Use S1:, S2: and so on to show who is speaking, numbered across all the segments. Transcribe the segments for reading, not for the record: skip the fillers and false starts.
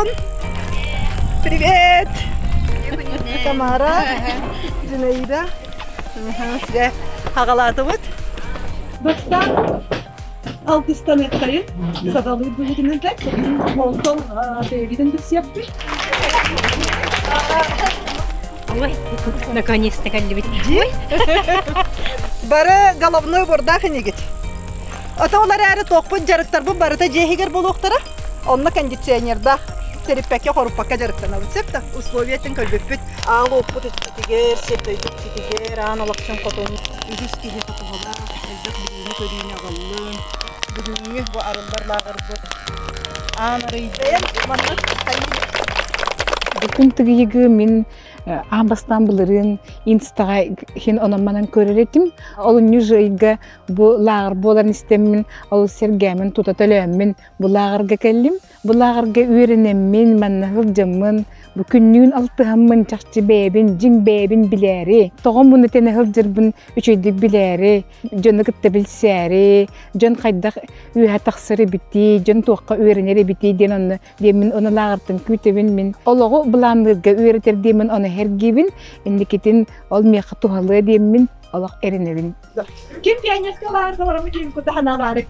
S1: Антон. Привет. Тамара. Зинаида. Сізге ағалатымыз. Бастан алтыстан еттайын. Садалығы бүгінізді. Антон бейгіден біз япты.
S2: Ой, наконец-то кәлі
S1: Бары головной борда хенегет. Ата олар әрі тоқпын жарықтар бұл барыта жехигер болуқтара. Онна кондиционерда серіппәке қоруппаққа жарықтан абытсеп та условиятын көлбеппет. Ағы оппыт үттігер, септөйдік тетігер, аналақшын қотон, үдіс кейі қатуғала, әлдік бүгіні көрейін ағалын, бүгіні бұл арылдар лағыр бұл. Анарыйден, манна қайын.
S3: Күн тыгыйгы мен амбастан булырын инстага хен ономанан көрөретим. Ол нүжейга бу лагыр боларын истеммин, ол сергәмен тутатөлөммин, бу лагырга келдим. Бу лагырга үйренеммин, манна хылжаммын, бу күннүн алтыгаммын чакчы бебин, жиң бебин билери. Тогон буну тене хылжырбын үчөйдүк билери, жөн кытта билсери, жөн кайдак үйө таксыры бити, жөн туакка үйренери бити ден оны демин оны лагыртын күтөбүн мен. Ологу буландырга үйретер демин оны хергибин, индикетин ол меха тухалы демин, олак эренебин.
S1: Кем пианисткалар сорамы кем кутаханалары?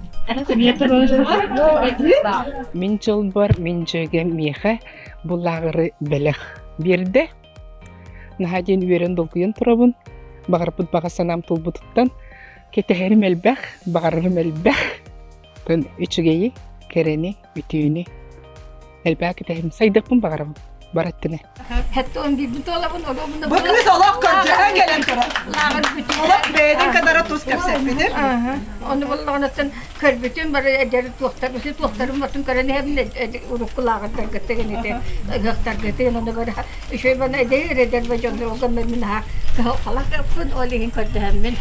S3: Мен жыл бар, мен жөге меха булагыры белех. Берде нахаден үйрен долгуен турабын, багырбыт багасанам тулбутуктан, кетехерим элбэх, багырым элбэх. Төн үчүгейи, керени, ütüğünü элбэх кетехерим сайдыкпын багырым. Бараттыны.
S2: Hatta on bir bütün olabın olabın.
S1: Bakınız Allah karcağa gelen tara. Allah beğenin kadar tuz kapsayıp bilir.
S2: Onu vallahi anlatın körbütün bari ederit tuğtarım batın karani hem de urukkulağın targıtı de targıtı onu böyle şey bana eder ve canlı o kadar min ha Allah kapın olihin kördü hemen.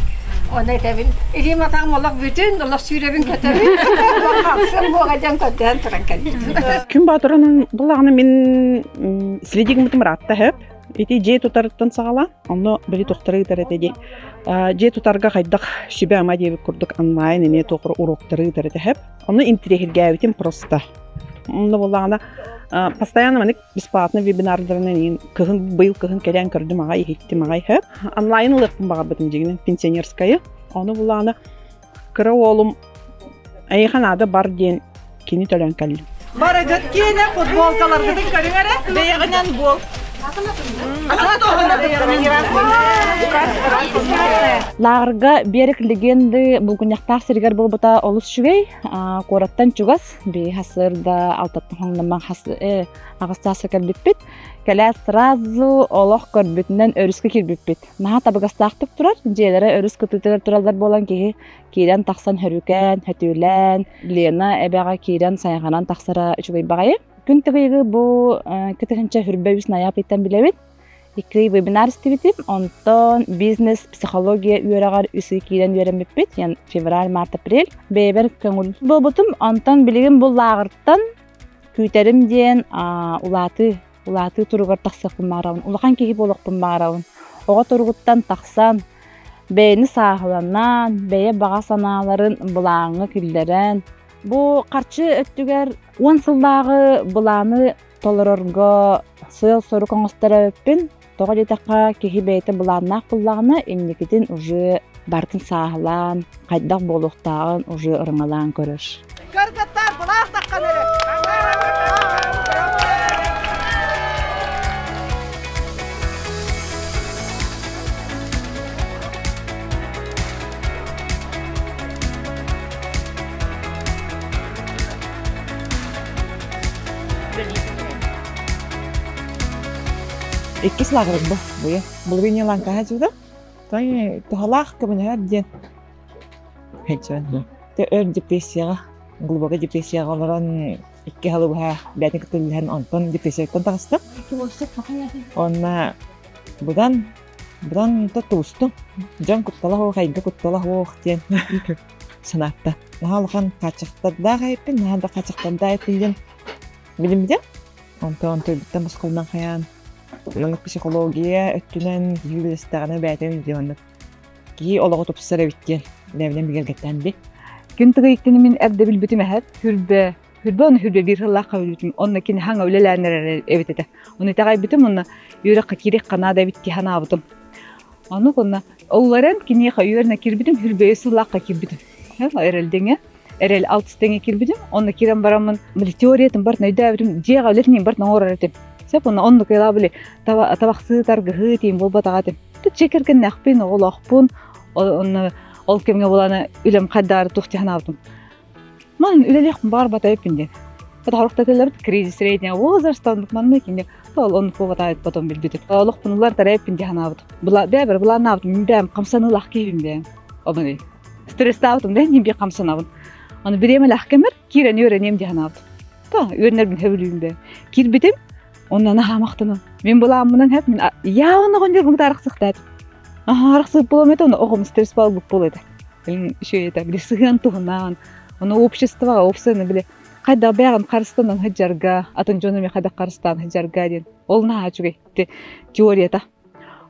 S2: Ona devin ilim atam Allah bütün Allah sürebin kötü. Bakalım bu kadar kötü tarkan.
S4: Күн батырының бұлағыны мен следигім бұтым ратта хеп. Эти же тутарыттан сағала, оны білі тоқтары ғытар әтеде. Же тутарға қайдақ шүбе ама дебі күрдік онлайн, еме тоқыр уроқтары ғытар әте хеп. Оны интерехерге әуітім просто. Оны бұлағына постоянно мәнік бесплатны вебинардырынан кығын бұл кығын кәден көрдім ағай, ехеттім ағай хеп. Онлайн ұлықпын баға бұтым дегінің пенсионерскайы. Оны бұлағына кірі олым әйіған бар ден кені төлен кәлі.
S1: Barajat kene futbolkalar gidin karıngara beğenen gol.
S4: Лағырға берік легенды бұл күняқтақ сергер бұл бұта олыс жүгей, қораттан жүгас, бей хасырда алтаттың хоңнаман ағыста сәкер бітпет, кәлі сразу олық көрбетінен өріскі кербетпет. Наға табығастақтық тұрар, жейлері өріс күтілер тұралдар болан кейі кейден тақсан хүрікен, хөтілен, Лена әбәға кейден саяғанан тақсара жүгей бағайы. Күн тігейгі бұл кітігінші хүрбәуісін аяп еттен білевет. Икри вебинар стивитип, онтон бизнес, психология үйерағар үсі кейден үйерен беппет, ян февраль, март, апрель. Бейбер көңіл бұл бұтым, онтон білігім бұл лағырттан күйтерім ден улаты тұрығыр тақсықпын мағырауын. Улақан кейіп олықпын мағырауын. Оға тұрғыттан тақсан, бейіні сағыланан, бейі баға саналарын бұлаңы күлдерін. Бұл қарчы өттігер 10 сылдағы бұланы толырырға сыл сору коңыстары өппін. Тоға детаққа кехи бейті бұланнақ бұлағына емнекетін ұжы бартын сағылан, қайдақ болуқтағын ұжы ұрыңалан көріш.
S1: Körgütler bulaq taqqan ere.
S4: Ikkis lağırız bu ya. Бұл бейне ланка хәжуді. Той тухалақ көміне әбден. Хәжуді. Те өр депрессияға, глубока депрессияға оларан ikki halı bu ha. Bәтін күтілілерін онтон депрессияқтан тағысты. Онна бұдан тұтуысты. Жан күттала хоқ, айға күттала хоқ ден санатты. Нағалыған қачықтарда ғайыппен, нағалда қачықтарда әпілден. Білім біден? Онтон төлбіттен басқылынан қаян. Лаңық психология өттінен юбилестағаны бәтін видеоны. Ки олығы топсыра біттен, ләвден бігергеттен бі.
S3: Күн тыгы иктени мен әбде билбетим әһәт, хүрбе Hürbon hürbe bir hılla kavulutun onna kin hanga ulelenler evitete. Onu tagay bitim onna yürü kakirek kanada bitti hana abdım. Onu konna oğların kini hayırna kirbidim hürbe sılla kakirbidim. Ha ereldenge. Erel altstenge kirbidim. Onna kiren baramın teoriyetin bar ne devrim diye gavletnin bar ne oraretim. Sep onu kela bile tabaksı targıhı tim bol batagatim. Tu çekerken nakpin oğlakpun onu ol kemge bolana ülem kaddar tuhti hana abdım. Man ülelek bar batayıp bindi. Bada harukta teller krizis reytine возрастан manne kinde. Ol onu batayıp batom bilbidim. Oluk bunlar tarayıp bindi hana abdım. Bula beber bula ne abdım? Ben kamsanı lahkeyim ben. Onu ne? Stres abdım ben bir kamsan abdım. Onu bireme lahkemer kiren öğreneyim diye hana abdım. Ta öğrenir bin hevliyim ben. Kirbidim. Ondan hamaktanım. Men bulamından hep men ya onu gonder bu tarix sıktadım. Aha arıqsız bulamet onu oğum stres bal bu boledi. Bilin şey eta bile sıgan tuğundan. Onu общество опсаны bile kayda bağın Karıstan'dan hıcarga, atın canım ya kayda Karıstan hıcarga diyen. Olna hacıge teoriyata.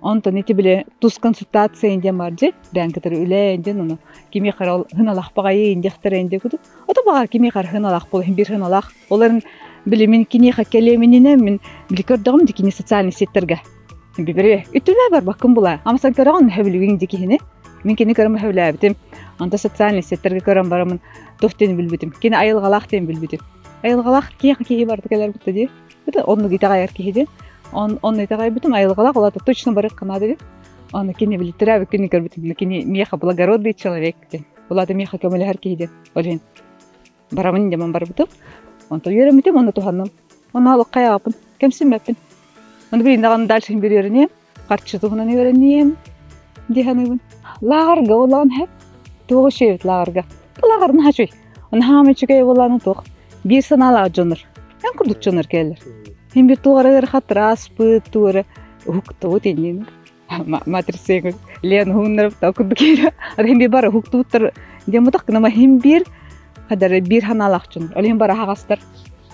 S3: Ondan neti bile tuz konsultasiya indiyen barcı. Ben kadar öyle indiyen onu. Kimi karal hınalaq bağayı indiyektir indi kudu. O da bağır kimi kar hınalaq bol, bir hınalaq. Onların bile min kini hakeleminine min bilikordağım dikini sosyal setlerge. Bibere ütüle var bakın bula. Ama sen karan hevlüğün dikini. Min kini karam hevlü bitim. Anta sosyal setlerge karam baramın tohteni bilbitim. Kini ayılgalaq den bilbitim. Ayılgalaq kiyi bardı keler bitti diye. Bir de onu gita gayar kiydi. Он это гайбитим айылгалак олата точно барып кана dedi. Onu kini bilitire ve kini görbitim. Kini miyaha благородный человек. Olata miyaha kömeli herkeydi. Olin. Baramın jaman barbitim. Onto yöremitim onu tuhanım. Onu alıp kayapın. Kemsin mepin. Onu bir indagan dalşın bir öğreneyim. Kartçı tuğunan öğreneyim. Dihanıbın. Lağarga olan hep. Tuğu şey lağarga. Lağarın haçoy. Onu hame çıkaya olanı tuğ. Bir sanala jonur. En kurduk jonur gelir. Hem bir tuğara hatras pı tuğara huktu tinin matriseng len hunner takut kira hem bir bara huktu ter dia mutak nama hem bir kadar bir hanalakçın hem bara hagastar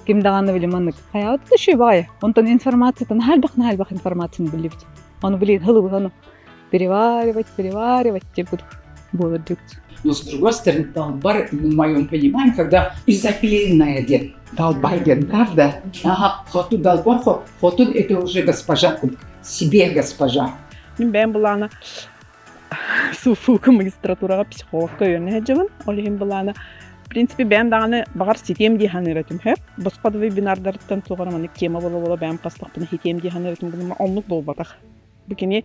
S3: kim dağını bilemanlık hayat da şey var ondan informasyondan halbak informasyonu bilip onu bilin halı onu переваривать буду будет.
S5: Но с другой стороны, долбар, в моем понимании, когда изопилированная дед, долбайген, правда? Ага, хоту долбар, хоту это уже госпожа, себе госпожа.
S6: Ben bulana sufuku magistraturaga psikologga yöneleceğim. Olayım bulana. Prinsipi ben dağını bağır sitem diye hanıradım hep. Başka da webinarlardan sonra manik tema bola ben pastakpını hitem diye hanıradım. Bunun onluk dolbatak. Bugüni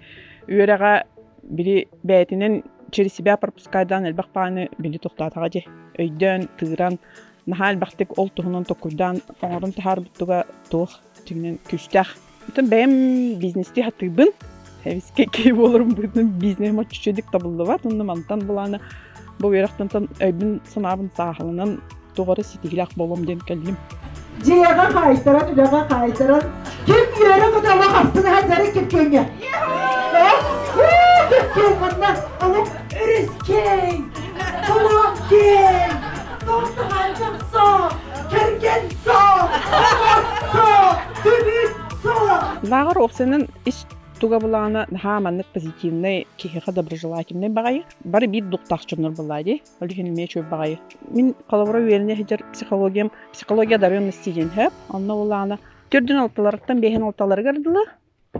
S6: üyeraga biri beytinin через себя пропускайдан элбак паны били тоқтатаға же. Өйден, тыыран, нахал бақтек ол тұғынан тоқуйдан, оңырын тахар бұттуға тоқ, тігінен күштақ. Бүтін бәйім бизнесте хатыбын, әвіске кей болырым бұйтын бизнесіма чүчедік табылды бар. Онды мантан бұланы бұл ерақтантан өйбін сынабын сағылынан тоғары сетігілік болым ден кәлдім.
S1: Ciğerden kaydıran, ülega kaydıran. Kim yere kadar hastını hazırı kirkenge. Kirkengenler alıp ürüskeng, kulakeng, doğdu halcım sağ, kerken sağ, sağ, tümük sağ.
S6: Лағыр оқсының іш туға бұлағына хаманлық позитивный, кехеға доброжелательный бағайы. Бары бір доқтақ жоныр бұлайды, өлігін мечөй бағайы. Мен қалавыра үйеліне хеджер психология дарыны істеген хеп, онна бұлағына түрдің алталарықтан бейхен алталары кірділі.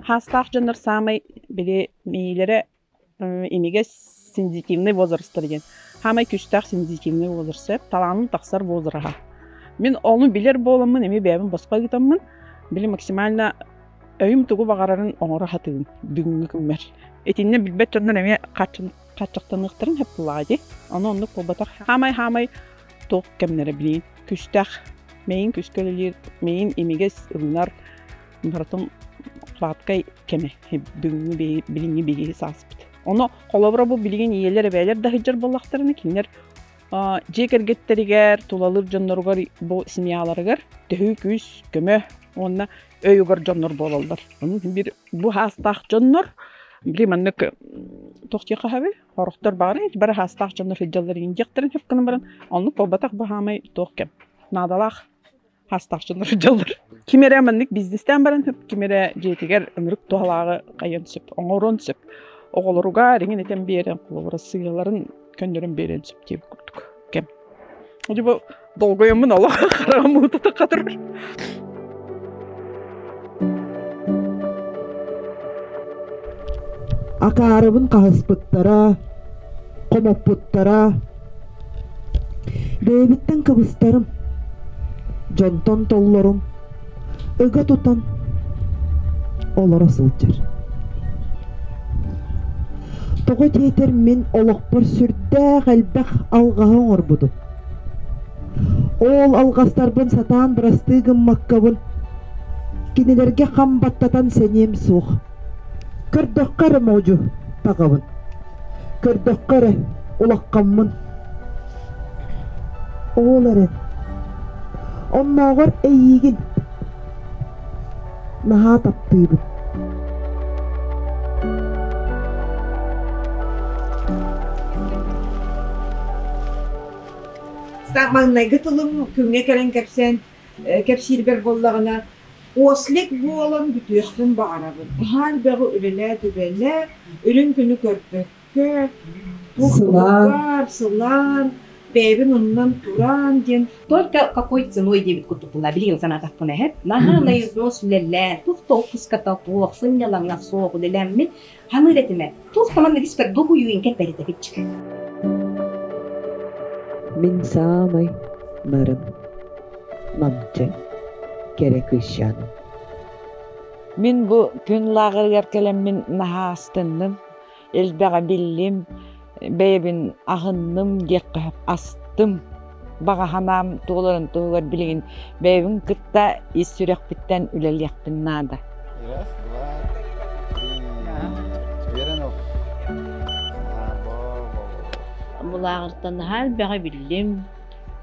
S6: Хастақ жоныр самай біле мейлері емеге сензитивный возрастыр ген. Хамай күштақ сензитивный возрастыр, таланын тақсар возраға. Мен оны білер боламын, еме бәбін басқа кетамын. Біле максимально өйім тұғы бағарарын оңыры хатығын, бүгінгі күммер. Етінне білбет жондар әме қатшақтанықтырын хеп бұлады. Оны ондық болбатақ. Хамай тоқ кәмнері білейін. Күштақ, мейін күшкөлілер, мейін емегес ұлынар, мұратым құлатқай кәме. Бүгінгі біліңі бейгеге сасыпты. Оны қолабыра бұл білген иелер бәйлер дағыджар болақтарыны кеңдер жекергеттерігер, тулалыр жондарғар бұл семьяларығар, төхі күз, көмі, онына өйігір жондар болалдар. Bir bu hastaq jonlar bilemanlık toxtiqa habil horqtar bari bir hastaq jonlar hijjallar injektirin hep kana baran onluk bobataq bahamay toxkem nadalaq hastaq jonlar hijjallar kimere manlık biznesten baran hep kimere jetiger ömrük tohlağı qayansıp oңорон süp oğuluruga ringen eten beren qulubura sıyıların köndörün beren süp deyip kurduk kem. Bu долгоймун олох харамыты катыр.
S7: Акаарыбын каһыспыттара, комоппуттара, бэйбиттен кыбыстарым, жонтон толлорум, ыга тутан, олора сылчар. Тоҕо тиэтер мен олохпор сүрдээх элбэх алгаһын орбудум. Ол алгастарбын сатаан бырастыыгын маккабын, кинилерге хамбаттатан сенем суох. Көрдөккөрө моожу тагабын. Көрдөккөрө улаккаммын. Ол эрен. Онноогор эйигин. Наха таптыыбын.
S8: Маңнайгы тылым күңе кәрен кәпсен, кәпсирбер боллағына ослек болан бүтүөспүн бағарабын. Хал бәғы үлелә түбәлә, үлін күні көрпөккө, тухлугар, сылан, бәйбін оннан туран ден.
S9: Только какой ценой девять куту была, билин санатах пунахет, наха на износ леле, тух толкус катапух, сынялан на соху лелемми, хамыретиме, тух таман респект духу юинке перетепичик.
S7: Min saamai marım, mamçı, gerek ışyanım.
S4: Min bu gün lağırgar kelemmin naha astındım. Elbeğe billim, beyebin ahındım, geqqahap astım. Bağa hanam tuğların tuğlar bilgin, beyebin kıtta is sürek bitten ülel yakpın nada.
S10: Раз, два, три. Уверен?
S11: Булағыртан хал бәғі білдім,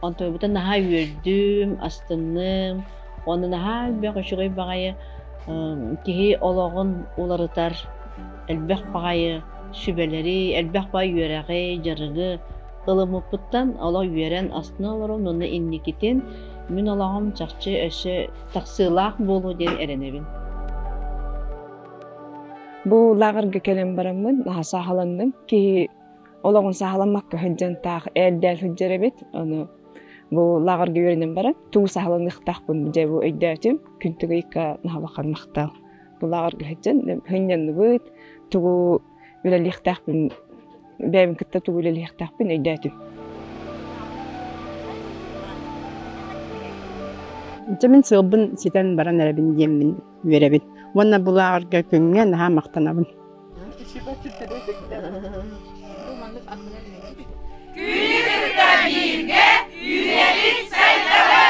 S11: онтойбутан наха үйердім, астынным, оны наха бәғі шүғай бағайы кеге олағын оларытар, әлбәқ бағайы сүбәлері, әлбәқ бағай үйерәғі, жарығы, ылымыппыттан олақ үйерен астына оларым, оны инникетен, мен олағым чақчы өсі тақсылақ болу ден әренебін.
S3: Бу лағырға келем барамын, наха сахаландым, ки Олағын сағаламаққа хүнжен тағы әлдәл хүнжеребет, оны бұл лағырға өрінен барам. Туғы сағаландықтақпын жай бұл өйдәтім, күнтігі ика нағалаққан мақтал. Бұл лағырға хүнжен, хүнженді бұд, туғы өлеліктақпын, бәйбін күтті туғы өлеліктақпын өйдәтім.
S6: Жамин сылбын ситен баран әребін демін веребін. Онна бұл лағырға күнге наха мақтанабын.
S12: Günümüzde birge üyelik selleme.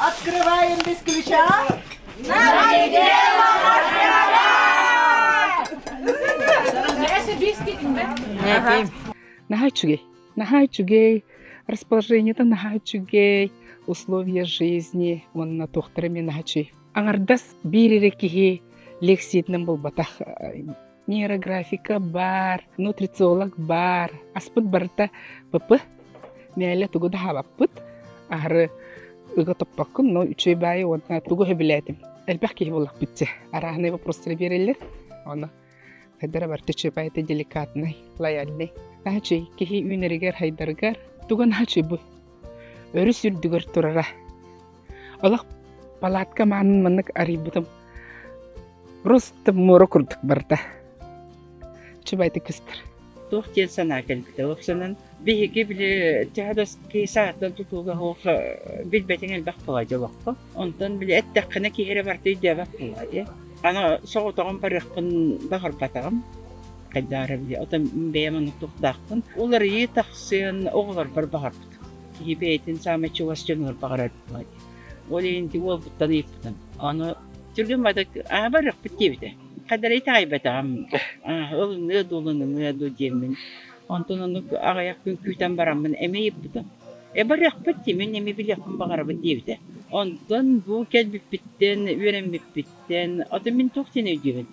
S1: Открываем без ключа.
S3: Нахайчугей, расположение там нахайчугей, условия жизни, он на тохтарами нахачи. Аңардас биререкиги лекситным был батах. Нейрографика бар, нутрициолог бар, аспыт барта папы, мәлі тугу да хабаппыт, ағыры ыға топпаққын, но үчей байы онна тугу хөбілетім. Әлбәқ кейі болақ бітті. Арағынай вопростары берелер, оны
S5: Хайдара барты чөпайты деликатный, лояльный. Ачы кихи үнеригер хайдаргар, туган ачы бу. Өрі сүрдігір турара. Олақ палатка манын маннык арибутым. Просто моро курдук барда. Чөпайты кыстыр.
S13: Тухтен сана келбіті. Оқсанын бейге біле тәдіс кейсааттан тұтуға оқ білбәтен әлбәқ болады олаққа. Онтан біле әттәққіна кейері барды үйдәбәқ болады. Ана соғытағын барықпын бағыр батағым. Қайдары біле. Отан бәйімін тұқтақпын. Олар ие тақсын оғылар бар бағыр бұты. Кей бәйтін самы чуғас жөнір бағыр болады. Ол енді ол бұттан еппітін. Аны түрген бадық барық бітте біті. Қадар айта айбатағам. Ол nød олыны nød демін. Онтан оны ағаяқпен күйтен барамын әме еппітім. Барық бітте мен әме білеқпін бағыр бітте біті. Ondan bu kelbip bitten, öğrenmip bitten, adı min toxten ödüyün.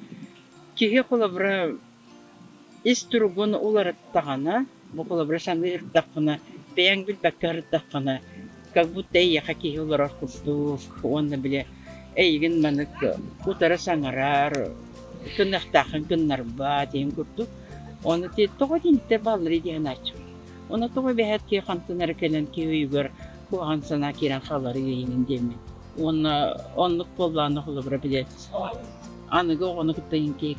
S13: Kihe kolabra isturugun olarak tağana, bu kolabra sandı irtaqına, beyan bilbakka irtaqına, как будто яха kihe olarak kurduk, onda bile eygin manık kutara sangarar, kınaqtaqın kınarba deyim kurduk. Onu te toğa dintte balları diyen açım. Ona toğa behat ki xantınar kelen ki uygur, Kuğan sana kiren xaları yayının demin. Onluk bollarını kolabra bile. Anıgı onu kıttayın ki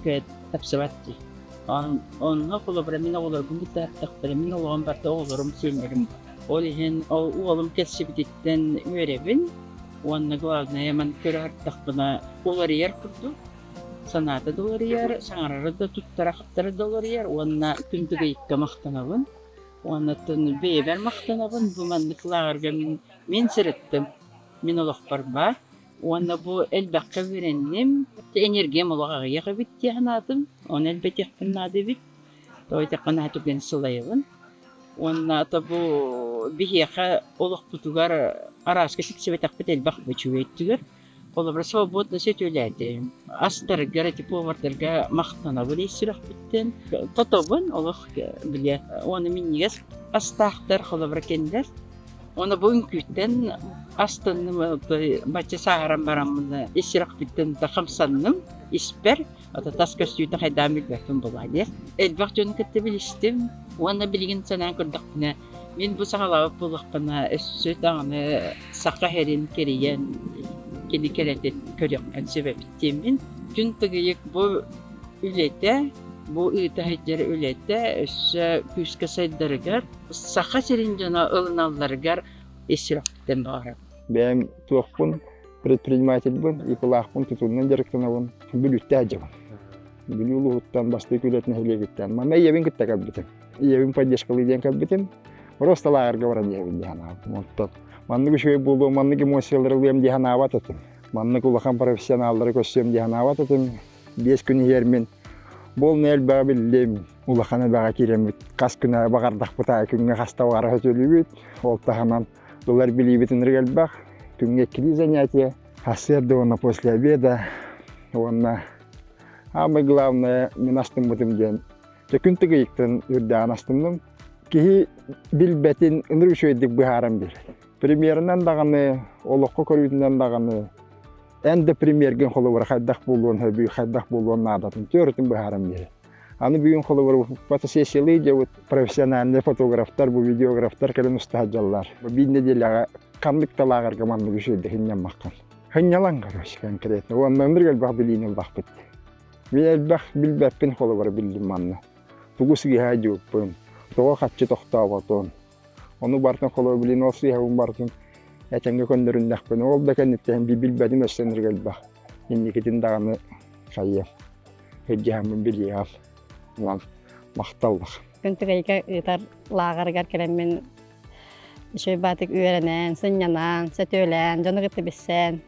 S13: tapsıvattı. Onunla kolabra min oğlar bunu tartaqtırı. Min oğlan barda oğlarım senlerim. Olihin oğlum kesibiditten öğrebin. Onunla glazına hemen körü artaqbına oğlar yer kurdu. Sanata dolar yer, sanararı da tuttara xattara dolar yer. Onunla küntüge ikka maqtanavın. Ondan beyber maqtanabın bu manlıklarga men sirettim. Men olaq barba. Onda bu elbaqqa verennim. Energiyam olağa yağı bitti hanadım. On elbet yaqpınnadı bit. Toyta qanatu ben sulayın. Onda da bu bihiqa olaq butugar araska siksebetaq bit elbaq biçüvettiger. Kolabra svobodna sötöledi. Astarga tipovarlarga maqtanabın esiraq bitten. Totobun olaq bile onu minniges astaqtar kolabra kenler. Ona bugün kütten astınım baca saharam baramını esiraq bitten da xamsanım isper. Ata taskas yuta haydamil bakın buladı. Elbaq jonu kettebilistim. Ona bilgin sanan kurdaqna. Men bu sağalap bulaqna söt ağını saqa herin keriyen kendi keretet körüyen sebeptimin çünkü bu ülkede bu ülkede ülkede küçük sayılargar saha serincana alınanlargar esirapten var.
S14: Ben tuğpun предприниматель ipulaqpun tutundan direktörnavun bülütte acaba. Bülülüğütten başta ülkeden helebitten. Ama yevin kitakabitim. Yevin поддержкалыйден кабитим. Просто лагерга варан yevin dihana. Montot. Manlık şöyle bulduğum manlık emosiyalarıyım diye hanavat ettim. Manlık ulakan profesyonelleri koşuyorum diye hanavat ettim. 5 gün yermin. Bol nel babildim. Ulakana bağa kiremit. Kas güne bağırdak butay künge hasta var hötülübüt. Oltahanan dolar bilibitin regal bak. Künge kili занятия. Hasırdı ona после обеда. Ona самое главное мен астым бутым ден. Çöküntü gıyıktın ürden astımdım. Ki bilbetin ınır şöydik bıharam bir. Premierinden dağını, oluqqa körüydünden dağını, ende premiergen xolu var xaydaq bulduğun, büyük xaydaq bulduğun adatın, törütün bıharam biri. Anı büyük xolu var, fotosesiyeli, profesyonelli fotoğraflar, bu videograflar kelen ustahacallar. Bir nedeliğe kanlık talağır kamanlı bir şeydi, hinyem makkan. Hinyalan karış konkretne, o anlamdır galiba bilin ol bak bitti. Bir elbaq bilbepin xolu var bildim manna. Tuğusu giha cüppün, tuğa xatçı toxtağı batın. Onu bartın xolo bilin olsa yavun bartın. Etenge köndüründek beni. Ol da kenditten bir bilbedim östenir galiba. Yendikitin dağını kayyam. Heccahamın bir yağım. Ulan maqtallık.
S15: Küntügeyke ıtar lağargar kelemmin şöy batık öğrenen, sınyanan, sötölen, jonu gitti bissen.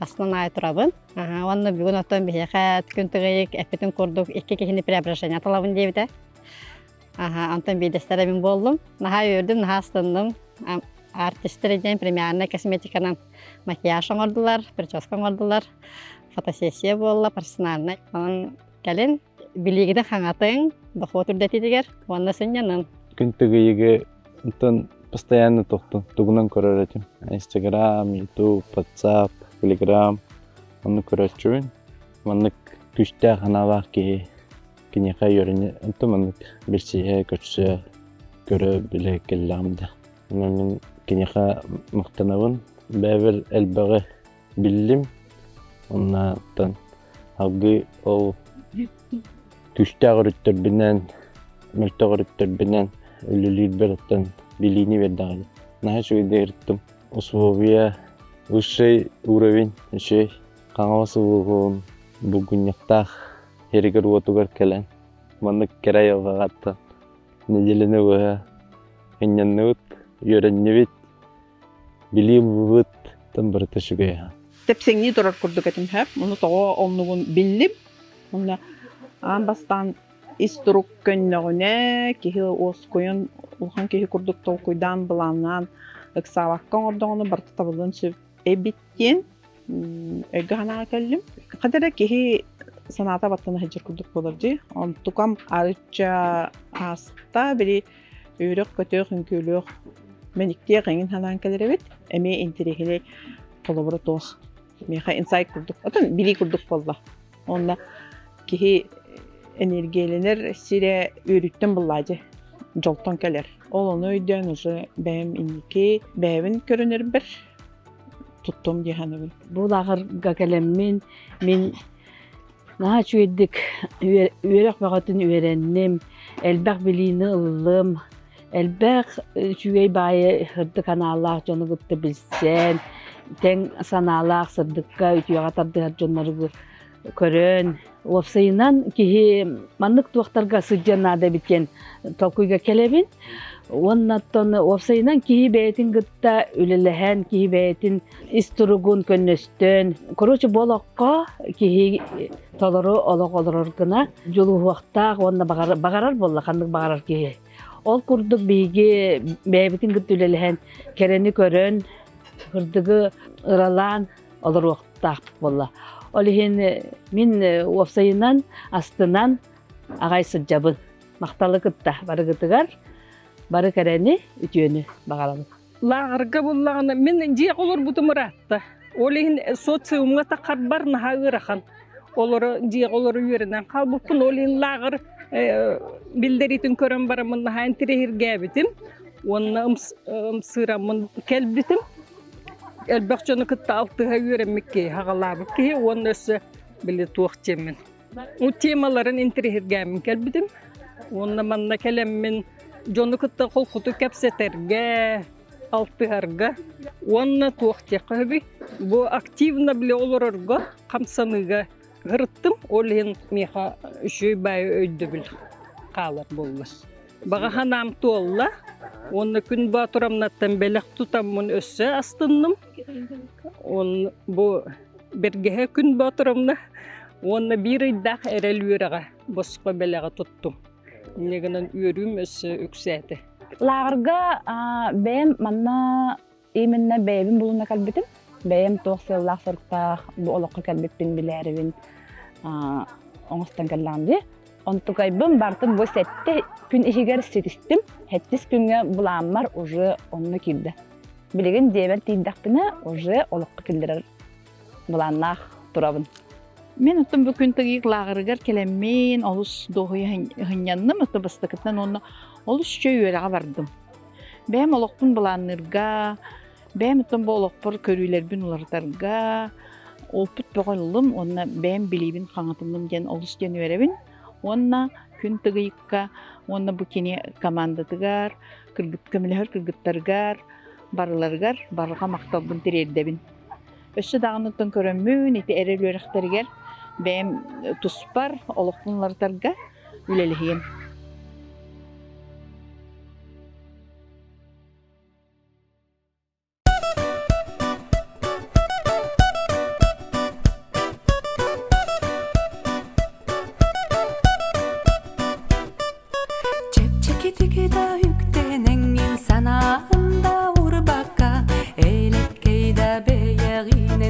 S15: Aslan ay turabın. Onu bugün otan bir hekat küntügeyik epetin kurduk. İki kişini preobrajanya talabın deyibde. Ondan bir desteremin boldum. Naha ördüm, naha astındım. Artistlerden premierine kosmetikadan makyaj oңордулар, прическа oңордулар. Fotosessiya bolла, personalna. Onun gelin bilgiden xangatın, dоход үрдетидигер, onu sınyanın.
S16: Күнтүгейге онтон постоянно тоқтун, тугунан көрөрөтүм. Instagram, YouTube, WhatsApp, Telegram, onu көрөчүн. Маннык күчтө ханабак ки кинеха йөрүнө антымын билсие көчсө көрө биле келламда. Мен кинеха мактанабын бәбер элбәгә биллим. Оннан алгы ол түштәгөрүттер бинен мөлтөгөрүттер бинен үлүлүр берттен билини бердагы. Нахаш өйдөрттүм. Условия высший уровень, еще каңавасы болгон бугуньяктах херигер отугар келен. Маннык керайылга гатта неделене бая энненнет йөреннебит билибит тамбыр төшүгө.
S6: Тепсеңни турар курдук этим хэп. Муну тоо оннугун биллим. Муна амбастан иструк көннөгүнө кихи оскойон улхан кихи курдук толкуйдан буланнан ыксабаккан ордону барты табылын сөп эбиттен эгана келдим. Кадара кихи саната баттана хажыр курдук болорди. Он тукам арыча аста бери үйрөк көтөк үнкөлөк меникте геңин ханан келеребит. Эме интерехиле толобро тох. Меха инсайт курдук. Отон били курдук болду. Онда кихи энергияланыр сире үйрүттөн буллади. Жолтон келер. Ол оны өйдөн уже бәм инники бәбин көрүнөр бир туттум диханыбын.
S11: Бул агырга келеммин мен наха чүйдик үйрөк багатын үйренним, элбак билини ыллым, элбак чүйей байы хырды каналлах жону гытты билсен, тең саналах сырдыкка үтүйага тардыгар жоннору көрөн. Опсайынан кихи маннык туактарга сыджанада биткен толкуйга келебин. Оннаттан опсайынан кихи бәйтин гытта үлелehen, кихи бәйтин истуругун көннөстөн. Короче болохко кихи толору олог гына жолу вактак онна багарар болла, кандык багарар кихи. Ол курдук биги бәйтин гытта үлелehen керени көрөн, кырдыгы ыралан олор вактак болла. Олиһин мин опсайынан астынан агай сыджабын. Макталы кытта бары гытыгар, бары керени үтүөнү багалабын.
S17: Лагырга буллагына мен жие олор бутумуратта. Олиһин социумга такар бар нахагырахан. Олор жие олор үйренен калбыппын. Олиһин лагыр билдеритин көрөн барамын нахайн тирехиргебитим. Онна ымсырамын келбитим. Elbakçanı kıtta altığa öğrenmekki, hağalabıkki, onun ösü bile tuğçemin. O temaların intirihirgemin kelbidim. Onunla manna kelemmin, jonu kıtta kol kutu kapseterge, altıharga. Onunla tuğçeqi bu aktivna bile olururga, kamsanıga hırıttım. Olin miha şöy bayı öydü bil, kalır bollar. Bağa hanam tuğalla. Onu gün baturamnattan belek tutamın össe astındım. On bu bergehe gün baturamna. Onu bir iddak erel yürege bosqa belege tuttum. Negenen yürüm össe ükseti.
S4: Lağırga benim manna iminne beyim bulunna kalbitim. Beyim toğsellağ sırtta bu oloqqa kalbipin bileribin oңостан kallandı. Онтукайбым бартын бу сетте күн ишигер сетистим. Хеттис күнгө буламмар уже онну кирди. Билеген дебер тиндакпына уже олокко килдирер буланнах турабын.
S3: Мен оттон бу күн тыгык лагырыгар келеммен олус дохуя хынянным отобастыкытан онну олус чөйөрага бардым. Бем олокпун буланырга, бем оттон бу олокпор көрүйлербин улартарга опут богойлум, онна бем билибин каңатымдым ден олус ден беребин. Онна күн тыгыйыкка, онна бу кене командатыгар, кыргыттаргар, барларгар, барга макталбын тирердебин. Өссө дагыныттан көрөммүн, ити эрелөрөхтергер, бэм туспар, олокпунлартарга үлелихиен.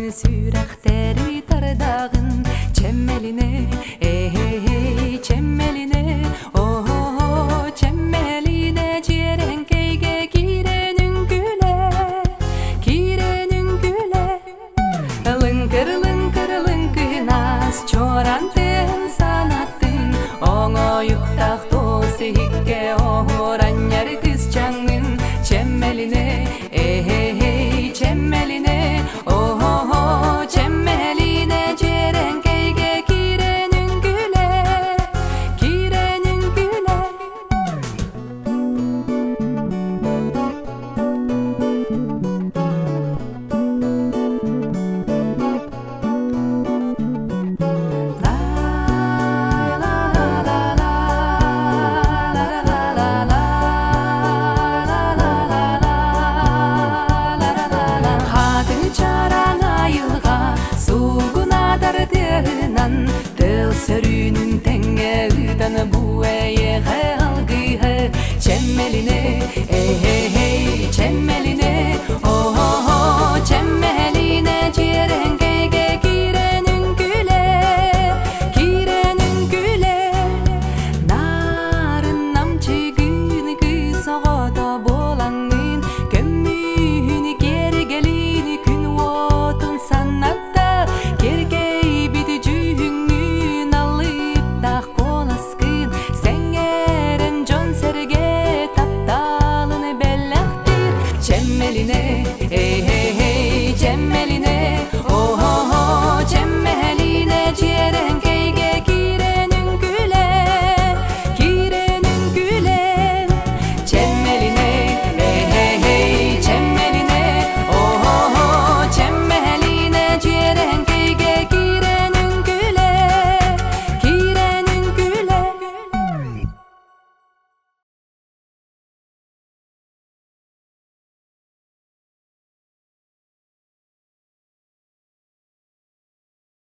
S18: Sürahteri tardağın çemmeline, çemmeline, oh çemmeline ciğeren keyge girenin güle, lınkır lınkır lınkır nas çoran ten sanattın, Ынан тыл сөрүүнүн теңе ыданы бу эйеге алгыйы чеммелине чеммелине о чеммелине